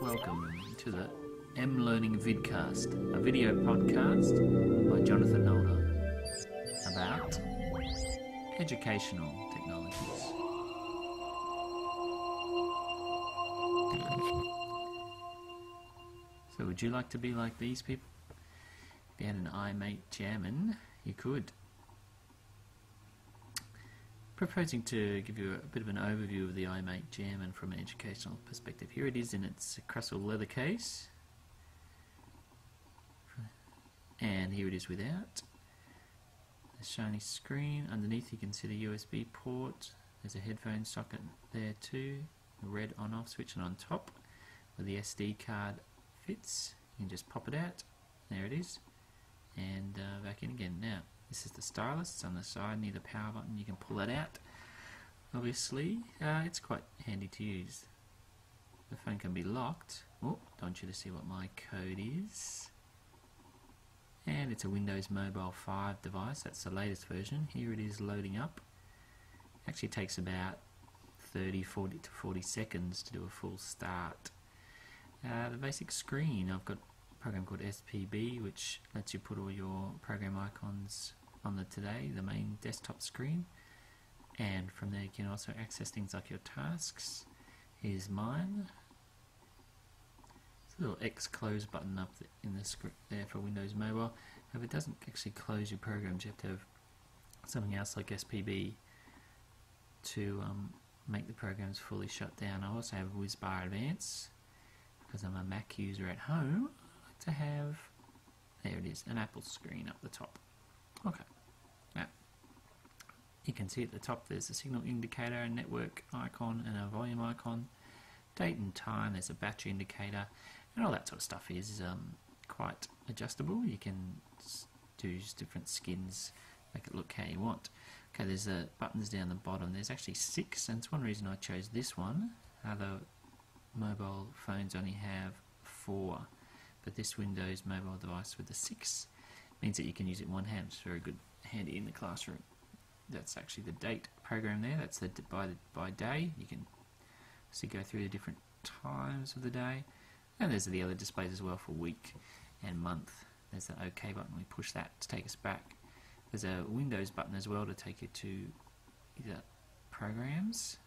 Welcome to the M Learning Vidcast, a video podcast by Jonathan Nolder about educational technologies. So would you like to be like these people? If you had an iMate Jammin, you could. Proposing to give you a bit of an overview of the iMate Jammin from an educational perspective. Here it is in its Crystal leather case, and here it is without. A shiny screen. Underneath you can see the USB port. There's a headphone socket there too, a red on-off switch, and on top where the SD card fits, you can just pop it out. There it is, and back in again. Now this is the stylus. It's on the side near the power button. You can pull that out. Obviously, it's quite handy to use. The phone can be locked. Oh, don't want you to see what my code is. And it's a Windows Mobile 5 device. That's the latest version. Here it is loading up. Actually takes about 40 to 40 seconds to do a full start. The basic screen, I've got a program called SPB, which lets you put all your program icons on the main desktop screen, and from there you can also access things like your tasks. Here's mine. There's a little X close button up in the script there for Windows Mobile. However, it doesn't actually close your programs. You have to have something else like SPB to make the programs fully shut down. I also have WizBar Advance because I'm a Mac user at home. I like to have, there it is, an Apple screen up the top. Okay, now you can see at the top there's a signal indicator, a network icon and a volume icon, date and time, there's a battery indicator, and all that sort of stuff is quite adjustable. You can do different skins, make it look how you want. Okay, there's buttons down the bottom. There's actually 6, and it's one reason I chose this one. Other mobile phones only have 4, but this Windows mobile device with the 6 means that you can use it in one hand. It's very good, handy in the classroom. That's actually the date program there. That's the by day. You can see go through the different times of the day, and there's the other displays as well for week and month. There's the OK button. We push that to take us back. There's a Windows button as well to take you to either programs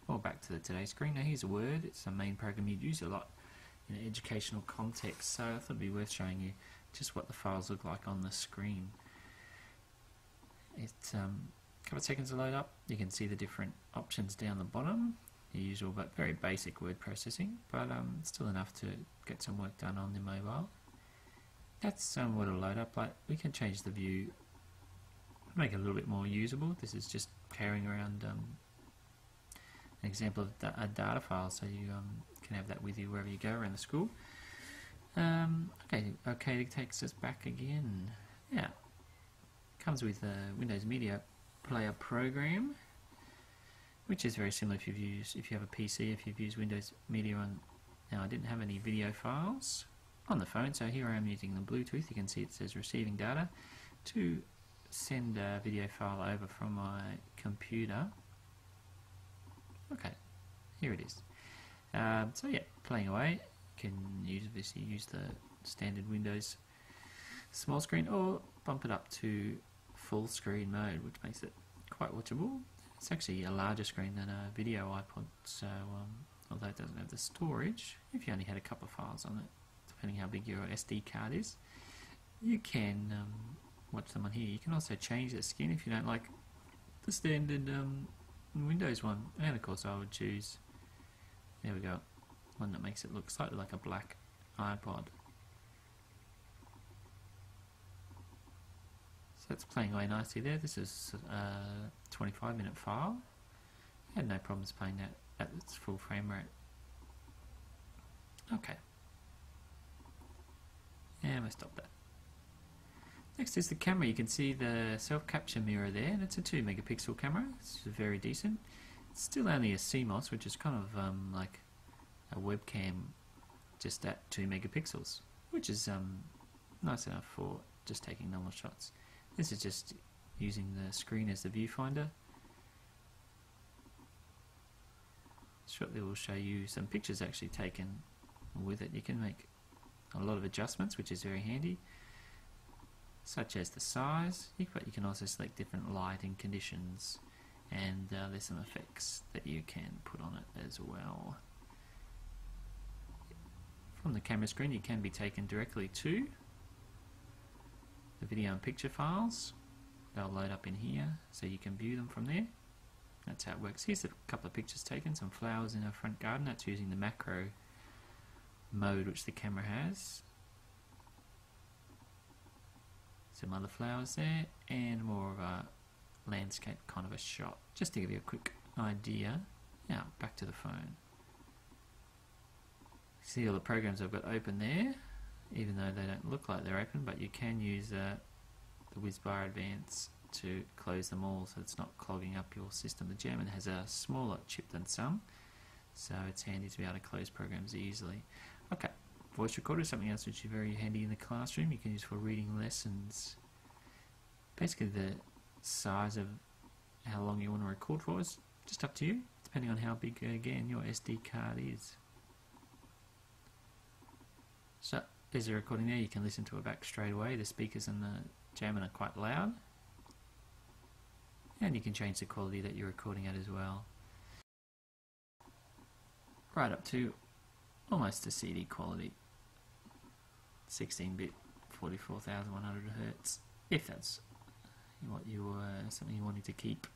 or back to the Today screen. Now here's a Word. It's a main program you'd use a lot in an educational context, so I thought it'd be worth showing you just what the files look like on the screen. It's a couple of seconds to load up. You can see the different options down the bottom. The usual but very basic word processing, but still enough to get some work done on the mobile. That's what it'll load up like. We can change the view, make it a little bit more usable. This is just carrying around an example of a data file, so you can have that with you wherever you go around the school. Okay, it takes us back again. Yeah, comes with a Windows Media Player program, which is very similar if you have a PC. If you've used Windows Media on, now I didn't have any video files on the phone, so here I am using the Bluetooth. You can see it says receiving data to send a video file over from my computer. Okay, here it is. So yeah, playing away. You can obviously use the standard Windows small screen or bump it up to full screen mode, which makes it quite watchable. It's actually a larger screen than a video iPod, so although it doesn't have the storage, if you only had a couple of files on it, depending how big your SD card is, you can watch them on here. You can also change the skin if you don't like the standard Windows one, and of course I would choose, there we go, one that makes it look slightly like a black iPod. So it's playing away nicely there. This is a 25-minute file. I had no problems playing that at its full frame rate. Okay. And we'll stop that. Next is the camera. You can see the self-capture mirror there, and it's a 2 megapixel camera. It's very decent. It's still only a CMOS, which is kind of like a webcam just at 2 megapixels, which is nice enough for just taking normal shots. This is just using the screen as the viewfinder. shortly we'll show you some pictures actually taken with it. You can make a lot of adjustments, which is very handy, such as the size, but you can also select different lighting conditions, and there's some effects that you can put on it as well. From the camera screen you can be taken directly to the video and picture files. They'll load up in here so you can view them from there. That's how it works. Here's a couple of pictures taken, some flowers in our front garden. That's using the macro mode which the camera has. Some other flowers there, and more of a landscape kind of a shot, just to give you a quick idea. Now back to the phone. See all the programs I've got open there, even though they don't look like they're open, but you can use the WizBar Advance to close them all so it's not clogging up your system. The German has a smaller chip than some, so it's handy to be able to close programs easily. Okay, voice recorder is something else which is very handy in the classroom. You can use for reading lessons. Basically the size of how long you want to record for is just up to you, depending on how big, again, your SD card is. So there's a recording there, you can listen to it back straight away. The speakers in the German are quite loud, and you can change the quality that you're recording at as well, right up to almost a CD quality, 16-bit, 44,100 Hz, if that's what you something you wanted to keep.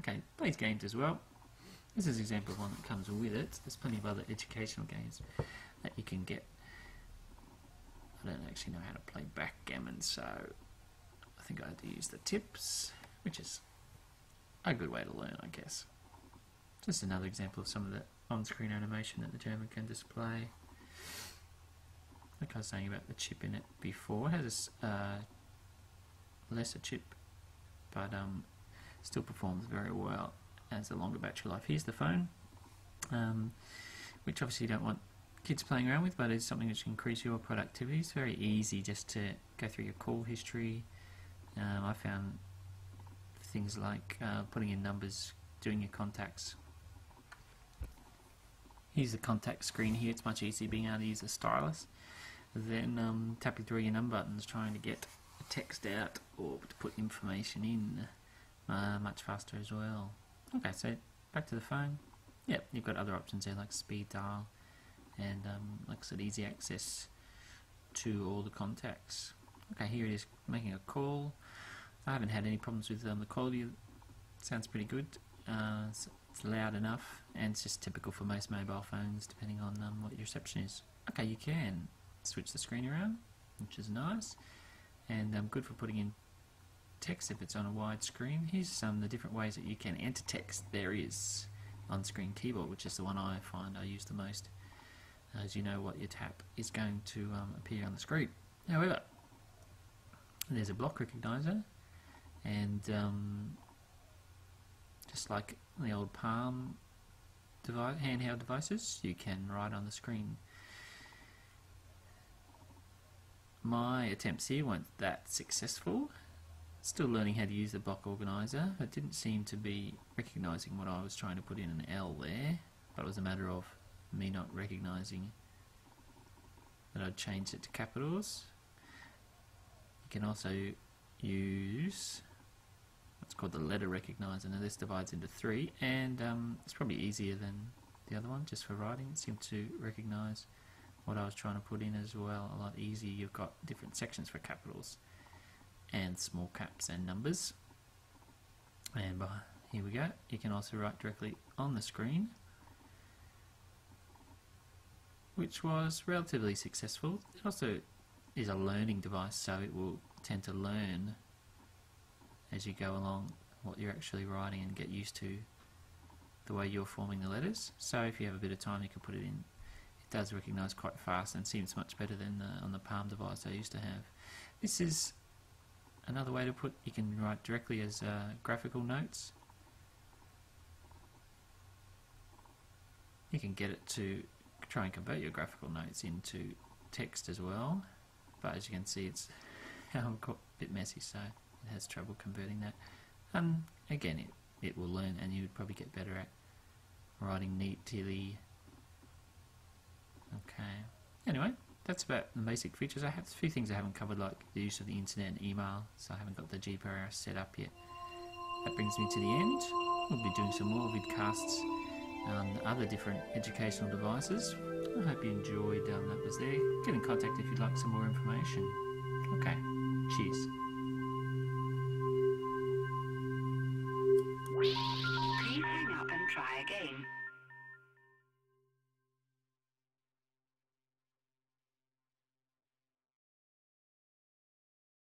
Okay, plays games as well. This is an example of one that comes with it. There's plenty of other educational games that you can get. I don't actually know how to play backgammon, so I think I had to use the tips, which is a good way to learn, I guess. Just another example of some of the on-screen animation that the German can display. Like I was saying about the chip in it before, it has a lesser chip, but still performs very well, has a longer battery life. Here's the phone, which obviously you don't want kids playing around with, but it's something which can increase your productivity. It's very easy just to go through your call history. I found things like putting in numbers, doing your contacts. Here's the contact screen here. It's much easier being able to use a stylus than tapping through your number buttons trying to get a text out or to put information in. Much faster as well. Okay, so back to the phone. Yep, you've got other options there like speed dial, and like I said, easy access to all the contacts. Okay, here it is making a call. I haven't had any problems with the quality. It sounds pretty good. It's loud enough, and it's just typical for most mobile phones depending on what your reception is. Okay, you can switch the screen around, which is nice, and good for putting in text if it's on a wide screen. Here's some of the different ways that you can enter text. There is on-screen keyboard, which is the one I find I use the most, as you know what you tap is going to appear on the screen. However, there's a block recognizer, and just like the old Palm handheld devices, you can write on the screen. My attempts here weren't that successful. Still learning how to use the block organizer. It didn't seem to be recognising what I was trying to put in an L there, but it was a matter of me not recognising that I'd changed it to capitals. You can also use what's called the letter recognizer. Now this divides into 3, and it's probably easier than the other one just for writing. It seemed to recognise what I was trying to put in as well a lot easier. You've got different sections for capitals and small caps and numbers, and here we go. You can also write directly on the screen, which was relatively successful. It also is a learning device, so it will tend to learn as you go along what you're actually writing and get used to the way you're forming the letters. So if you have a bit of time, you can put it in. It does recognise quite fast and seems much better than on the Palm device I used to have. This is another way to put, you can write directly as graphical notes. You can get it to try and convert your graphical notes into text as well, but as you can see it's a bit messy, so it has trouble converting that. Again, it will learn, and you would probably get better at writing neatly. Okay. Anyway, that's about the basic features. I have a few things I haven't covered, like the use of the internet and email, so I haven't got the GPRS set up yet. That brings me to the end. We'll be doing some more vidcasts on other different educational devices. I hope you enjoyed that was there. Get in contact if you'd like some more information. Okay, cheers. Please hang up and try again.